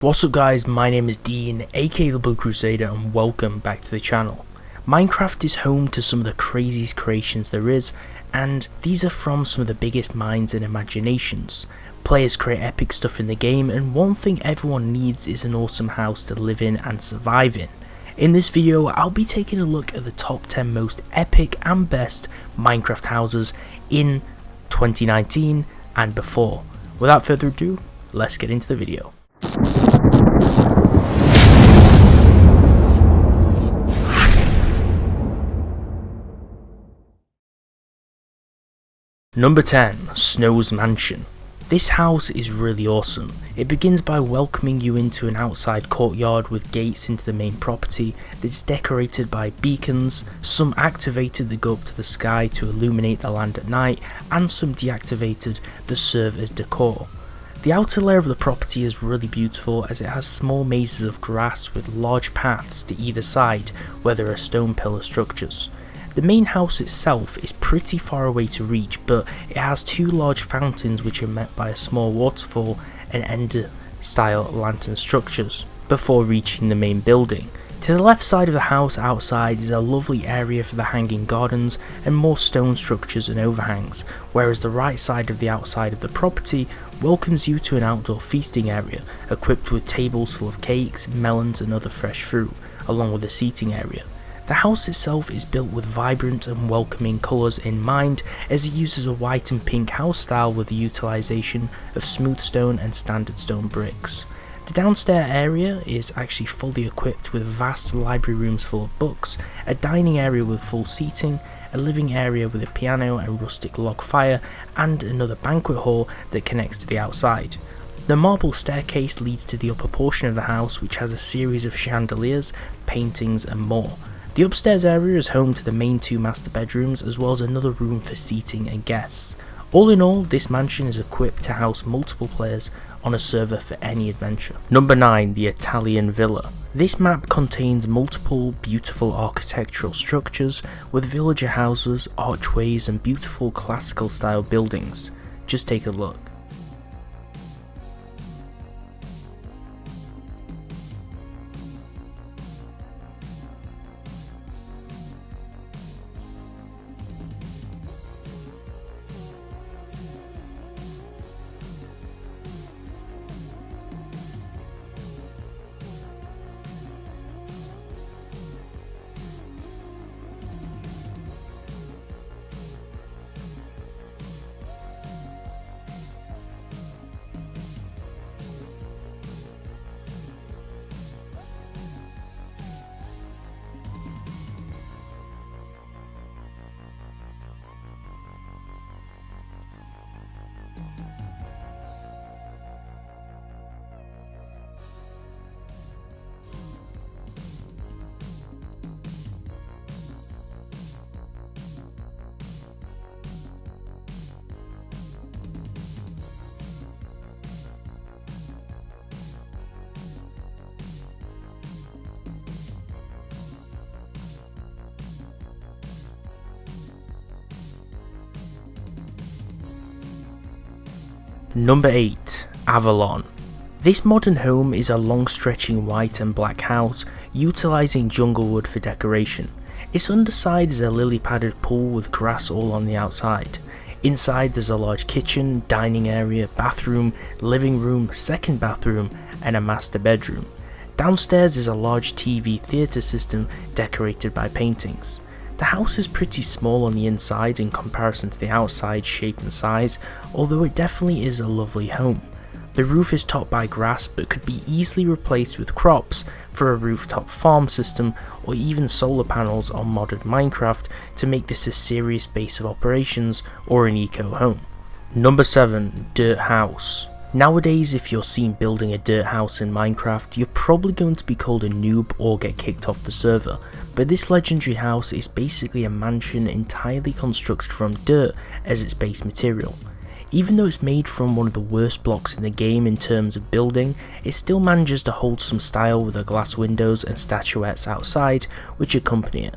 What's up guys, my name is Dean, aka the Blue Crusader, and welcome back to the channel. Minecraft is home to some of the craziest creations there is, and these are from some of the biggest minds and imaginations. Players create epic stuff in the game, and one thing everyone needs is an awesome house to live in and survive in. In this video, I'll be taking a look at the top 10 most epic and best Minecraft houses in 2019 and before. Without further ado, let's get into the video. Number 10. Snow's Mansion. This house is really awesome. It begins by welcoming you into an outside courtyard with gates into the main property that's decorated by beacons, some activated that go up to the sky to illuminate the land at night, and some deactivated that serve as decor. The outer layer of the property is really beautiful as it has small mazes of grass with large paths to either side where there are stone pillar structures. The main house itself is pretty far away to reach, but it has two large fountains which are met by a small waterfall and ender style lantern structures before reaching the main building. To the left side of the house outside is a lovely area for the hanging gardens and more stone structures and overhangs, whereas the right side of the outside of the property welcomes you to an outdoor feasting area equipped with tables full of cakes, melons and other fresh fruit, along with a seating area. The house itself is built with vibrant and welcoming colours in mind, as it uses a white and pink house style with the utilisation of smooth stone and standard stone bricks. The downstairs area is actually fully equipped with vast library rooms full of books, a dining area with full seating, a living area with a piano and rustic log fire, and another banquet hall that connects to the outside. The marble staircase leads to the upper portion of the house, which has a series of chandeliers, paintings and more. The upstairs area is home to the main two master bedrooms, as well as another room for seating and guests. All in all, this mansion is equipped to house multiple players on a server for any adventure. Number 9. The Italian Villa. This map contains multiple beautiful architectural structures with villager houses, archways and beautiful classical style buildings. Just take a look. Number 8. Avalon. This modern home is a long stretching white and black house utilising jungle wood for decoration. Its underside is a lily padded pool with grass all on the outside. Inside there's a large kitchen, dining area, bathroom, living room, second bathroom and a master bedroom. Downstairs is a large TV theatre system decorated by paintings. The house is pretty small on the inside in comparison to the outside shape and size, although it definitely is a lovely home. The roof is topped by grass but could be easily replaced with crops for a rooftop farm system or even solar panels on modded Minecraft to make this a serious base of operations or an eco home. Number 7. Dirt House. Nowadays, if you're seen building a dirt house in Minecraft, you're probably going to be called a noob or get kicked off the server, but this legendary house is basically a mansion entirely constructed from dirt as its base material. Even though it's made from one of the worst blocks in the game in terms of building, it still manages to hold some style with the glass windows and statuettes outside which accompany it.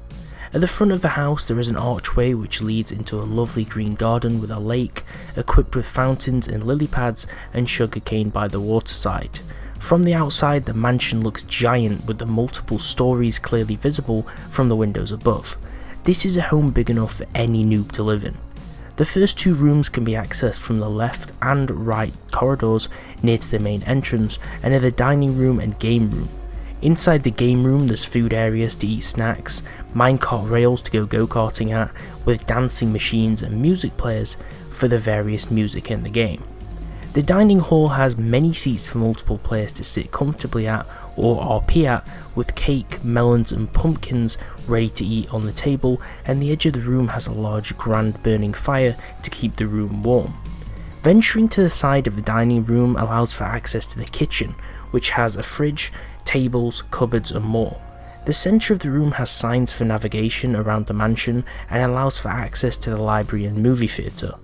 At the front of the house there is an archway which leads into a lovely green garden with a lake, equipped with fountains and lily pads and sugarcane by the waterside. From the outside, the mansion looks giant with the multiple stories clearly visible from the windows above. This is a home big enough for any noob to live in. The first two rooms can be accessed from the left and right corridors near to the main entrance and are the dining room and game room. Inside the game room there's food areas to eat snacks, minecart rails to go go-karting at, with dancing machines and music players for the various music in the game. The dining hall has many seats for multiple players to sit comfortably at or RP at, with cake, melons and pumpkins ready to eat on the table, and the edge of the room has a large grand burning fire to keep the room warm. Venturing to the side of the dining room allows for access to the kitchen, which has a fridge, tables, cupboards and more. The centre of the room has signs for navigation around the mansion and allows for access to the library and movie theatre.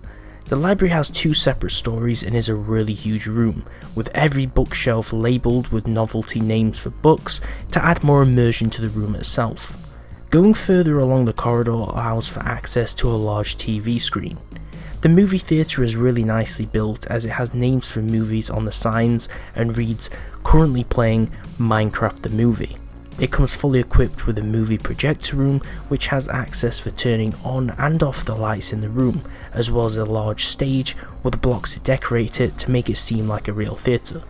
The library has two separate stories and is a really huge room, with every bookshelf labelled with novelty names for books to add more immersion to the room itself. Going further along the corridor allows for access to a large TV screen. The movie theatre is really nicely built as it has names for movies on the signs and reads "Currently playing Minecraft the movie." It comes fully equipped with a movie projector room which has access for turning on and off the lights in the room, as well as a large stage with blocks to decorate it to make it seem like a real theatre.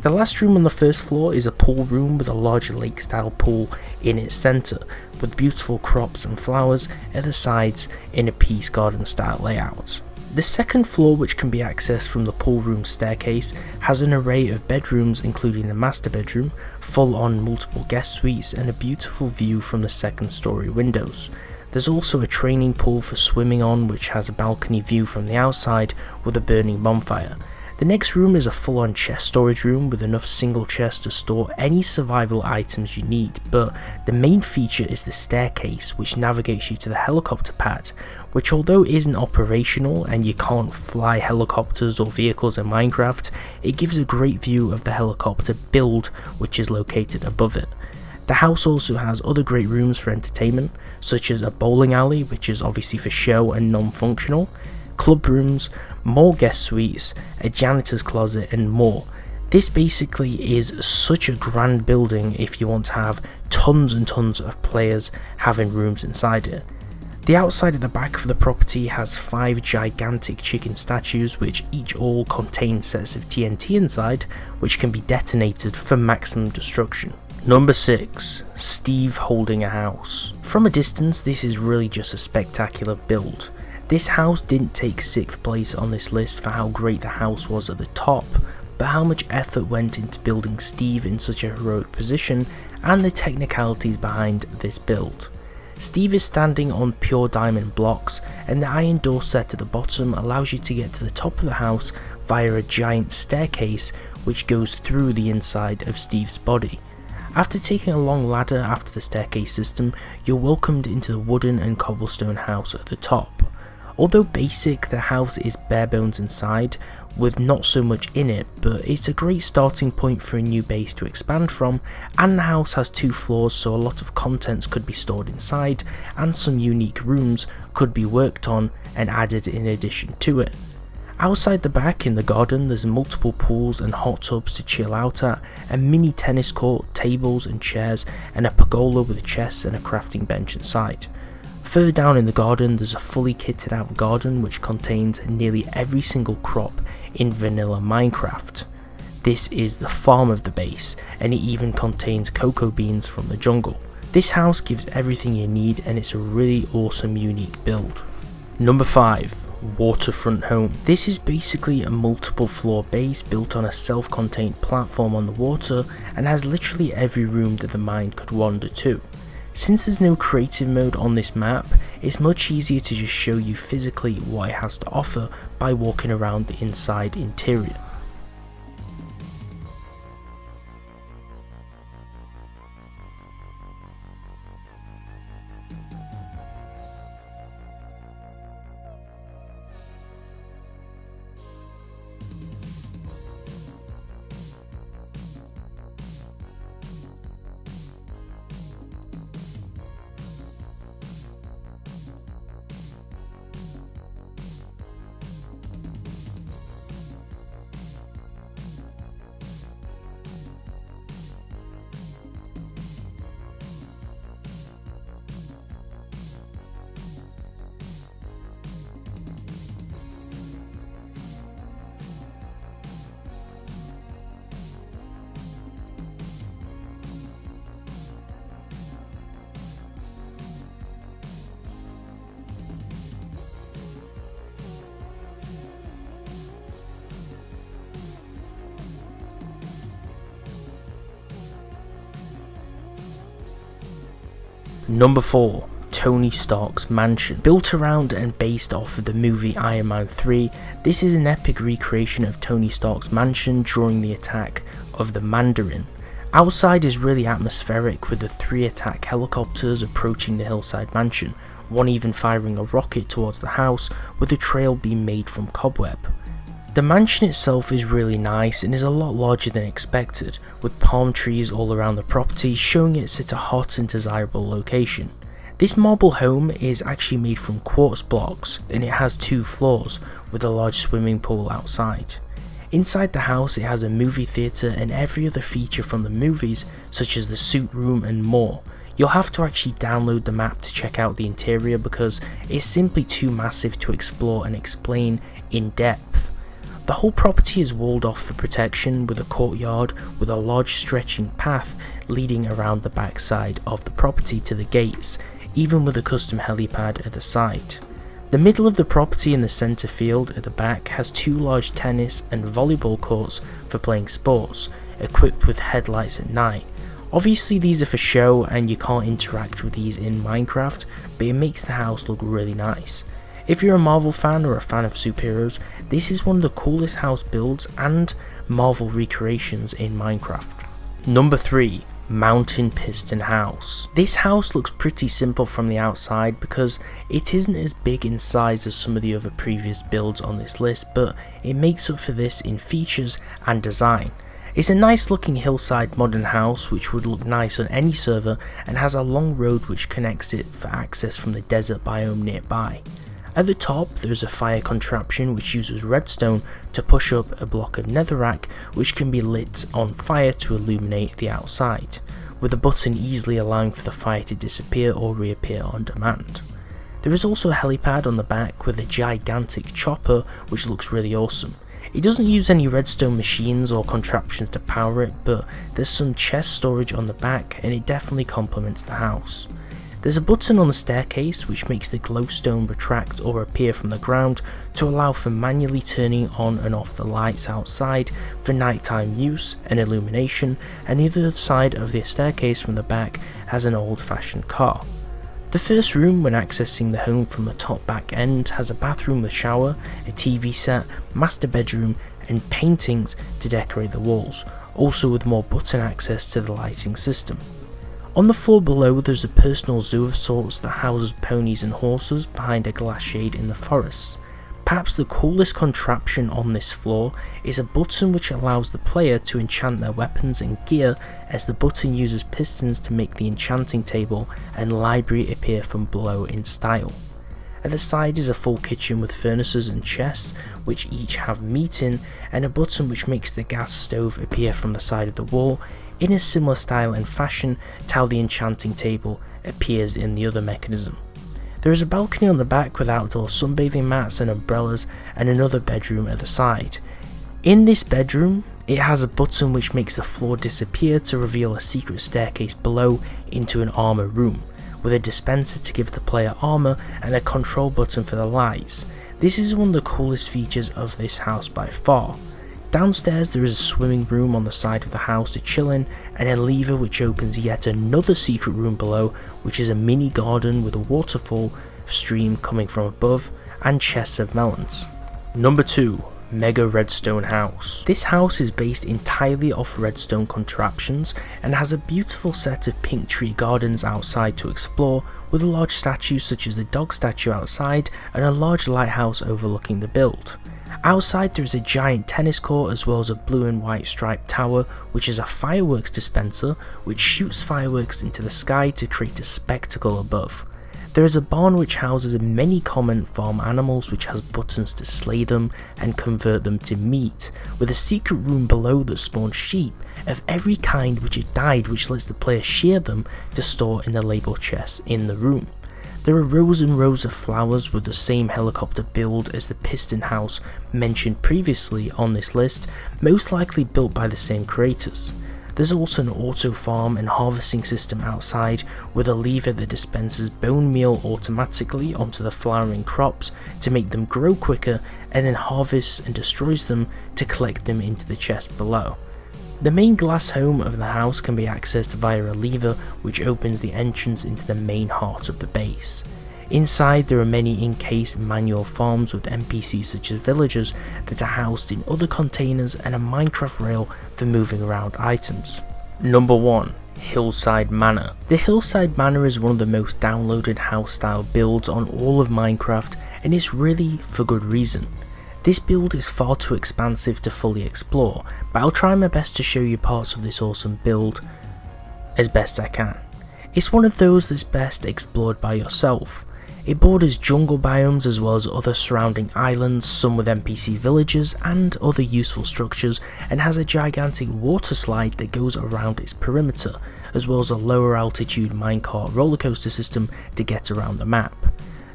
The last room on the first floor is a pool room with a large lake style pool in its centre, with beautiful crops and flowers at the sides in a peace garden style layout. The second floor, which can be accessed from the pool room staircase, has an array of bedrooms including the master bedroom, full on multiple guest suites and a beautiful view from the second story windows. There's also a training pool for swimming on which has a balcony view from the outside with a burning bonfire. The next room is a full-on chest storage room with enough single chests to store any survival items you need, but the main feature is the staircase which navigates you to the helicopter pad, which although isn't operational and you can't fly helicopters or vehicles in Minecraft, it gives a great view of the helicopter build which is located above it. The house also has other great rooms for entertainment, such as a bowling alley which is obviously for show and non-functional, club rooms, more guest suites, a janitor's closet and more. This basically is such a grand building if you want to have tons and tons of players having rooms inside it. The outside of the back of the property has 5 gigantic chicken statues which each all contain sets of TNT inside which can be detonated for maximum destruction. Number 6. Steve holding a house. From a distance this is really just a spectacular build. This house didn't take 6th place on this list for how great the house was at the top, but how much effort went into building Steve in such a heroic position and the technicalities behind this build. Steve is standing on pure diamond blocks and the iron door set at the bottom allows you to get to the top of the house via a giant staircase which goes through the inside of Steve's body. After taking a long ladder after the staircase system, you're welcomed into the wooden and cobblestone house at the top. Although basic, the house is bare bones inside, with not so much in it, but it's a great starting point for a new base to expand from, and the house has 2 floors so a lot of contents could be stored inside, and some unique rooms could be worked on and added in addition to it. Outside the back in the garden there's multiple pools and hot tubs to chill out at, a mini tennis court, tables and chairs, and a pergola with chests and a crafting bench inside. Further down in the garden there's a fully kitted out garden which contains nearly every single crop in vanilla Minecraft. This is the farm of the base and it even contains cocoa beans from the jungle. This house gives everything you need and it's a really awesome unique build. Number 5. Waterfront home. This is basically a multiple floor base built on a self-contained platform on the water and has literally every room that the mind could wander to. Since there's no creative mode on this map, it's much easier to just show you physically what it has to offer by walking around the inside interior. Number 4. Tony Stark's mansion. Built around and based off of the movie Iron Man 3, this is an epic recreation of Tony Stark's mansion during the attack of the Mandarin. Outside is really atmospheric, with the 3 attack helicopters approaching the hillside mansion, one even firing a rocket towards the house, with a trail being made from cobweb. The mansion itself is really nice and is a lot larger than expected, with palm trees all around the property showing it's at a hot and desirable location. This marble home is actually made from quartz blocks, and it has 2 floors with a large swimming pool outside. Inside the house it has a movie theatre and every other feature from the movies, such as the suit room and more. You'll have to actually download the map to check out the interior because it's simply too massive to explore and explain in depth. The whole property is walled off for protection, with a courtyard with a large stretching path leading around the back side of the property to the gates, even with a custom helipad at the side. The middle of the property in the centre field at the back has 2 large tennis and volleyball courts for playing sports, equipped with headlights at night. Obviously these are for show and you can't interact with these in Minecraft, but it makes the house look really nice. If you're a Marvel fan or a fan of superheroes, this is one of the coolest house builds and Marvel recreations in Minecraft. Number 3. Mountain Piston House. This house looks pretty simple from the outside because it isn't as big in size as some of the other previous builds on this list, but it makes up for this in features and design. It's a nice looking hillside modern house which would look nice on any server and has a long road which connects it for access from the desert biome nearby. At the top there is a fire contraption which uses redstone to push up a block of netherrack which can be lit on fire to illuminate the outside, with a button easily allowing for the fire to disappear or reappear on demand. There is also a helipad on the back with a gigantic chopper which looks really awesome. It doesn't use any redstone machines or contraptions to power it, but there's some chest storage on the back and it definitely complements the house. There's a button on the staircase which makes the glowstone retract or appear from the ground to allow for manually turning on and off the lights outside for nighttime use and illumination, and the other side of the staircase from the back has an old-fashioned car. The first room when accessing the home from the top back end has a bathroom with shower, a TV set, master bedroom and paintings to decorate the walls, also with more button access to the lighting system. On the floor below there's a personal zoo of sorts that houses ponies and horses behind a glass shade in the forest. Perhaps the coolest contraption on this floor is a button which allows the player to enchant their weapons and gear, as the button uses pistons to make the enchanting table and library appear from below in style. At the side is a full kitchen with furnaces and chests which each have meat in, and a button which makes the gas stove appear from the side of the wall in a similar style and fashion to how the enchanting table appears in the other mechanism. There is a balcony on the back with outdoor sunbathing mats and umbrellas, and another bedroom at the side. In this bedroom it has a button which makes the floor disappear to reveal a secret staircase below into an armor room, with a dispenser to give the player armor and a control button for the lights. This is one of the coolest features of this house by far. Downstairs there is a swimming room on the side of the house to chill in, and a lever which opens yet another secret room below, which is a mini garden with a waterfall stream coming from above and chests of melons. Number 2. Mega Redstone House. This house is based entirely off redstone contraptions and has a beautiful set of pink tree gardens outside to explore, with large statues such as the dog statue outside and a large lighthouse overlooking the build. Outside there is a giant tennis court as well as a blue and white striped tower which is a fireworks dispenser which shoots fireworks into the sky to create a spectacle above. There is a barn which houses many common farm animals which has buttons to slay them and convert them to meat, with a secret room below that spawns sheep of every kind which have died, which lets the player shear them to store in the label chests in the room. There are rows and rows of flowers with the same helicopter build as the piston house mentioned previously on this list, most likely built by the same creators. There's also an auto farm and harvesting system outside with a lever that dispenses bone meal automatically onto the flowering crops to make them grow quicker, and then harvests and destroys them to collect them into the chest below. The main glass home of the house can be accessed via a lever which opens the entrance into the main heart of the base. Inside there are many encased manual farms with NPCs such as villagers that are housed in other containers and a Minecraft rail for moving around items. Number 1. Hillside Manor. The Hillside Manor is one of the most downloaded house style builds on all of Minecraft, and it's really for good reason. This build is far too expansive to fully explore, but I'll try my best to show you parts of this awesome build as best I can. It's one of those that's best explored by yourself. It borders jungle biomes as well as other surrounding islands, some with NPC villages and other useful structures, and has a gigantic water slide that goes around its perimeter, as well as a lower altitude minecart roller coaster system to get around the map.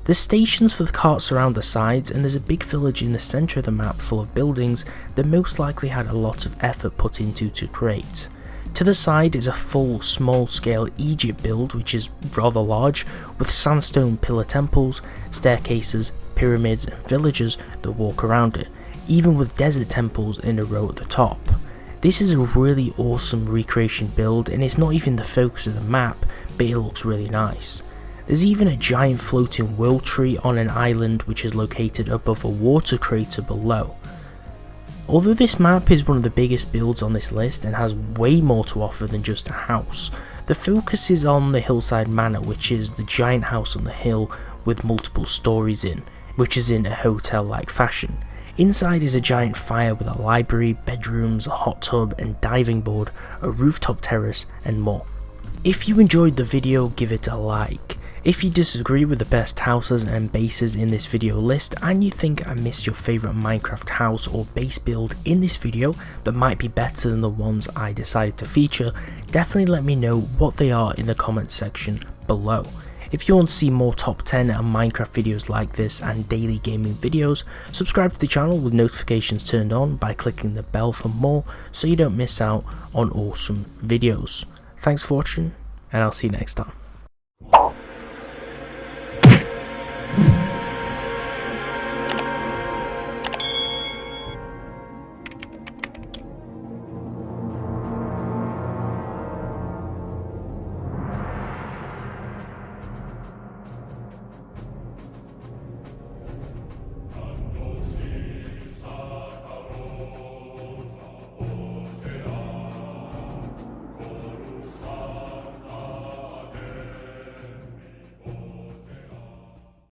There's stations for the carts around the sides, and there's a big village in the centre of the map full of buildings that most likely had a lot of effort put into to create. To the side is a full small scale Egypt build which is rather large, with sandstone pillar temples, staircases, pyramids and villagers that walk around it, even with desert temples in a row at the top. This is a really awesome recreation build, and it's not even the focus of the map, but it looks really nice. There's even a giant floating world tree on an island which is located above a water crater below. Although this map is one of the biggest builds on this list and has way more to offer than just a house, the focus is on the Hillside Manor, which is the giant house on the hill with multiple stories in, which is in a hotel like fashion. Inside is a giant fire with a library, bedrooms, a hot tub and diving board, a rooftop terrace and more. If you enjoyed the video, give it a like. If you disagree with the best houses and bases in this video list and you think I missed your favourite Minecraft house or base build in this video that might be better than the ones I decided to feature, definitely let me know what they are in the comments section below. If you want to see more top 10 and Minecraft videos like this and daily gaming videos, subscribe to the channel with notifications turned on by clicking the bell for more so you don't miss out on awesome videos. Thanks for watching, and I'll see you next time.